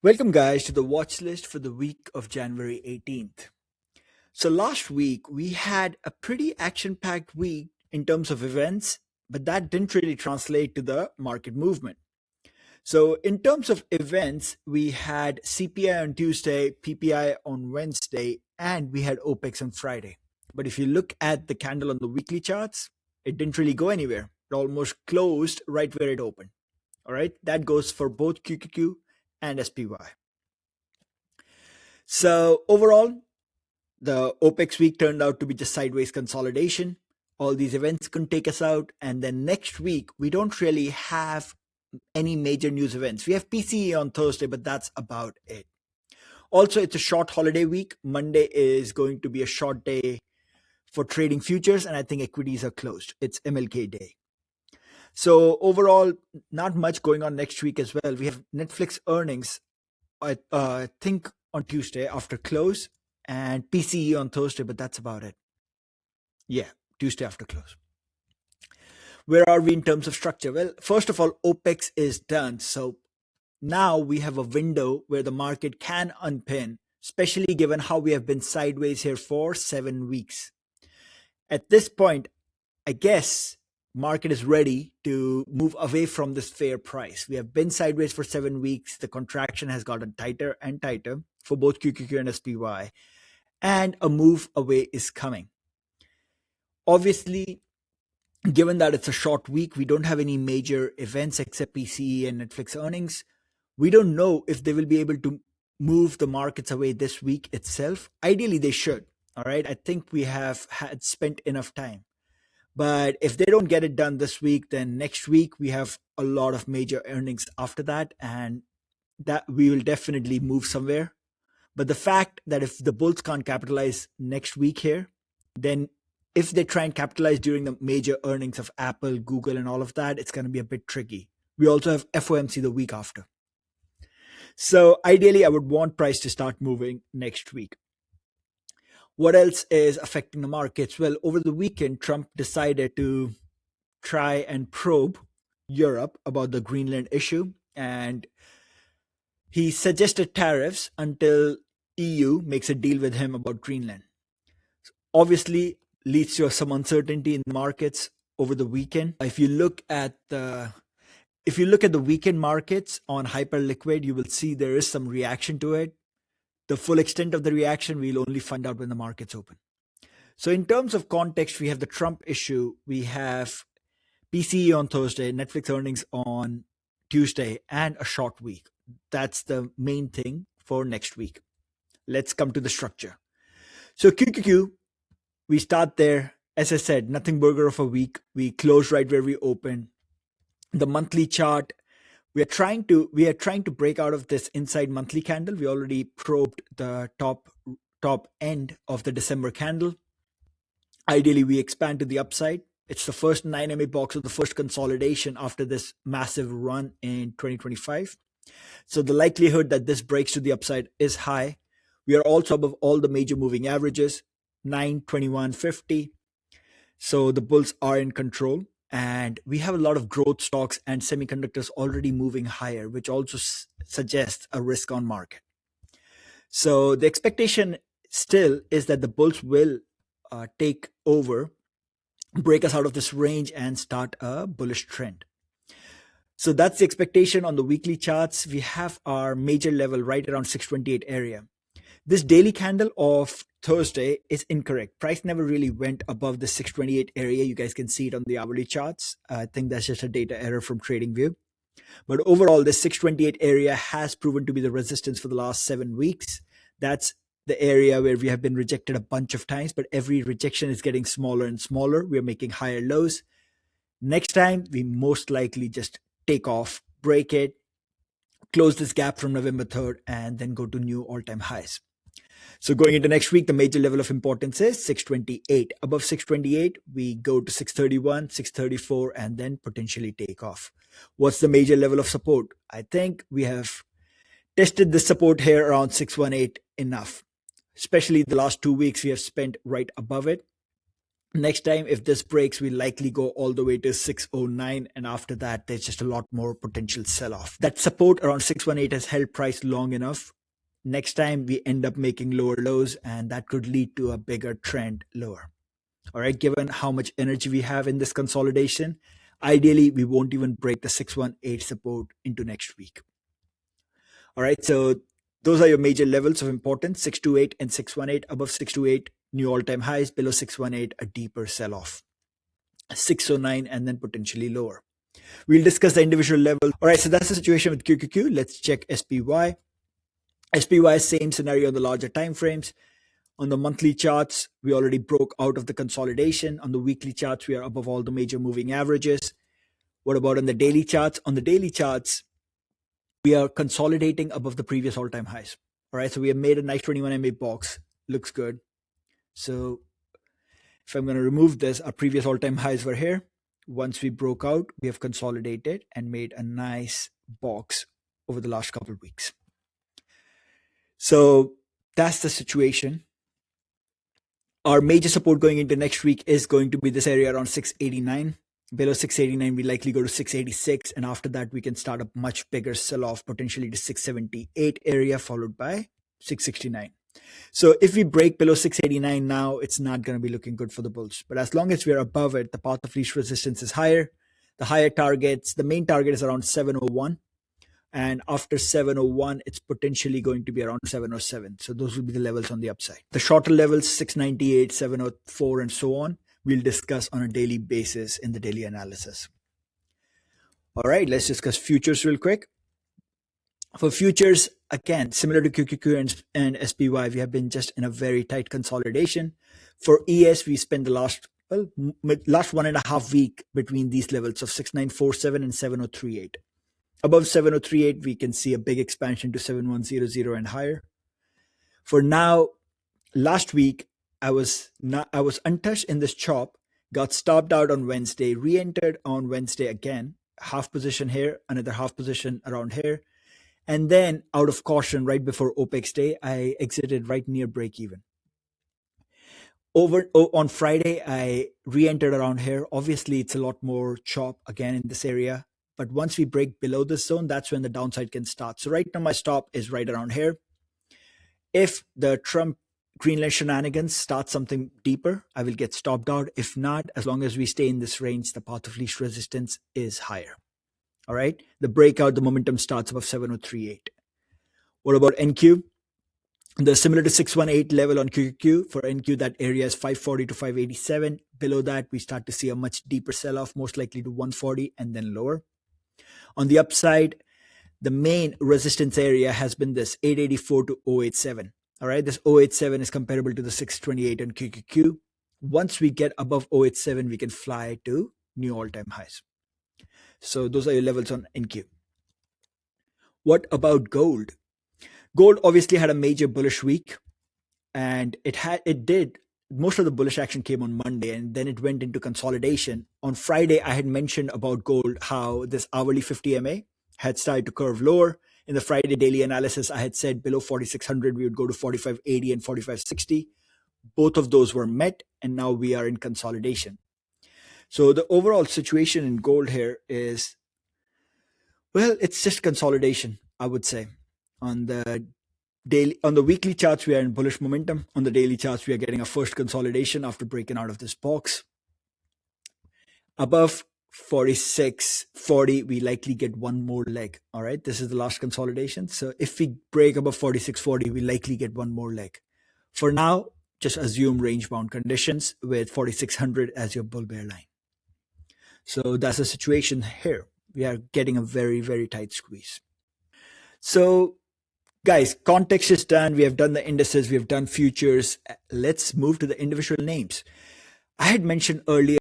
Welcome, guys, to the watch list for the week of January 18th. So, last week we had a pretty action packed week in terms of events, but that didn't really translate to the market movement. So, in terms of events, we had CPI on Tuesday, PPI on Wednesday, and we had OPEX on Friday. But if you look at the candle on the weekly charts, it didn't really go anywhere. It almost closed right where it opened. All right, that goes for both QQQ and SPY. So overall, the OPEX week turned out to be just sideways consolidation. All these events couldn't take us out. And then next week, we don't really have any major news events. We have PCE on Thursday, but that's about it. Also, it's a short holiday week. Monday is going to be a short day for trading futures, and I think equities are closed. It's MLK Day. So overall, not much going on next week as well. We have Netflix earnings, I think, on Tuesday after close, and PCE on Thursday, but that's about it. Yeah, Tuesday after close. Where are we in terms of structure? Well, first of all, OPEX is done. So now we have a window where the market can unpin, especially given how we have been sideways here for 7 weeks. At this point, I guess market is ready to move away from this fair price. We have been sideways for 7 weeks. The contraction has gotten tighter and tighter for both QQQ and SPY, and a move away is coming. Obviously, given that it's a short week, we don't have any major events except PCE and Netflix earnings. We don't know if they will be able to move the markets away this week itself. Ideally, they should. All right. I think we have had spent enough time. But if they don't get it done this week, then next week we have a lot of major earnings after that, and that we will definitely move somewhere. But the fact that if the bulls can't capitalize next week here, then if they try and capitalize during the major earnings of Apple, Google, and all of that, it's going to be a bit tricky. We also have FOMC the week after. So ideally, I would want price to start moving next week. What else is affecting the markets? Well, over the weekend, Trump decided to try and probe Europe about the Greenland issue, and he suggested tariffs until EU makes a deal with him about Greenland. Obviously, leads to some uncertainty in the markets over the weekend. If you look at the weekend markets on Hyperliquid, you will see there is some reaction to it. The full extent of the reaction we'll only find out when the markets open. So in terms of context, we have the Trump issue, we have PCE on Thursday, Netflix earnings on Tuesday, and a short week. That's the main thing for next week. Let's come to the structure. So QQQ, we start there. As I said, nothing burger of a week. We close right where we open. The monthly chart, we are trying to break out of this inside monthly candle. We already probed the top end of the December candle. Ideally, we expand to the upside. It's the first 9 MA box of the first consolidation after this massive run in 2025. So the likelihood that this breaks to the upside is high. We are also above all the major moving averages, 9, 21, 50. So the bulls are in control. And we have a lot of growth stocks and semiconductors already moving higher, which also suggests a risk on market. So the expectation still is that the bulls will take over, break us out of this range, and start a bullish trend. So that's the expectation on the weekly charts. We have our major level right around 628 area. This daily candle of Thursday is incorrect. Price never really went above the 628 area. You guys can see it on the hourly charts. I think that's just a data error from TradingView. But overall, this 628 area has proven to be the resistance for the last 7 weeks. That's the area where we have been rejected a bunch of times, but every rejection is getting smaller and smaller. We are making higher lows. Next time, we most likely just take off, break it, close this gap from November 3rd, and then go to new all-time highs. So going into next week, the major level of importance is 628. Above 628, we go to 631, 634, and then potentially take off. What's the major level of support? I think we have tested the support here around 618 enough. Especially the last 2 weeks, we have spent right above it. Next time, if this breaks, we likely go all the way to 609. And after that, there's just a lot more potential sell off. That support around 618 has held price long enough. Next time, we end up making lower lows, and that could lead to a bigger trend lower. All right, given how much energy we have in this consolidation, ideally, we won't even break the 618 support into next week. All right, so those are your major levels of importance: 628 and 618. Above 628, new all-time highs. Below 618, a deeper sell-off. 609 and then potentially lower. We'll discuss the individual level. All right, so that's the situation with QQQ. Let's check SPY. SPY, same scenario on the larger time frames. On the monthly charts, we already broke out of the consolidation. On the weekly charts, we are above all the major moving averages. What about on the daily charts? On the daily charts, we are consolidating above the previous all-time highs. All right, so we have made a nice 21 MA box. Looks good. So if I'm going to remove this, our previous all-time highs were here. Once we broke out, we have consolidated and made a nice box over the last couple of weeks. So that's the situation. Our major support going into next week is going to be this area around 689. Below 689, we likely go to 686. And after that, we can start a much bigger sell-off, potentially to 678 area, followed by 669. So if we break below 689 now, it's not going to be looking good for the bulls. But as long as we're above it, the path of least resistance is higher. The higher targets, the main target is around 701. And after 701, it's potentially going to be around 707. So those will be the levels on the upside. The shorter levels, 698, 704, and so on, we'll discuss on a daily basis in the daily analysis. All right, let's discuss futures real quick. For futures, again, similar to QQQ and SPY, we have been just in a very tight consolidation. For ES, we spent the last 1.5 week between these levels of 6947 and 7038. Above 7038, we can see a big expansion to 7100 and higher. For now, last week, I was untouched in this chop, got stopped out on Wednesday, re-entered on Wednesday again, half position here, another half position around here. And then out of caution, right before OPEX day, I exited right near break even. On Friday, I re-entered around here. Obviously, it's a lot more chop again in this area. But once we break below this zone, that's when the downside can start. So right now, my stop is right around here. If the Trump Greenland shenanigans start something deeper, I will get stopped out. If not, as long as we stay in this range, the path of least resistance is higher. All right. The breakout, the momentum starts above 7038. What about NQ? The similar to 618 level on QQQ. For NQ, that area is 540 to 587. Below that, we start to see a much deeper sell-off, most likely to 140 and then lower. On the upside, the main resistance area has been this 884 to 087. All right, this 087 is comparable to the 628 on QQQ. Once we get above 087, we can fly to new all-time highs. So those are your levels on NQ. What about gold? Gold obviously had a major bullish week, and it did. Most of the bullish action came on Monday, and then it went into consolidation. On Friday, I had mentioned about gold, how this hourly 50 MA had started to curve lower. In the Friday daily analysis, I had said below 4,600, we would go to 4,580 and 4,560. Both of those were met, and now we are in consolidation. So the overall situation in gold here is, well, it's just consolidation, I would say. On the weekly charts, we are in bullish momentum. On the daily charts, we are getting a first consolidation after breaking out of this box. Above 4640, we likely get one more leg. All right, this is the last consolidation. So if we break above 4640, we likely get one more leg. For now, just assume range bound conditions with 4600 as your bull bear line. So that's the situation here. We are getting a very, very tight squeeze. So guys, context is done. We have done the indices. We have done futures. Let's move to the individual names. I had mentioned earlier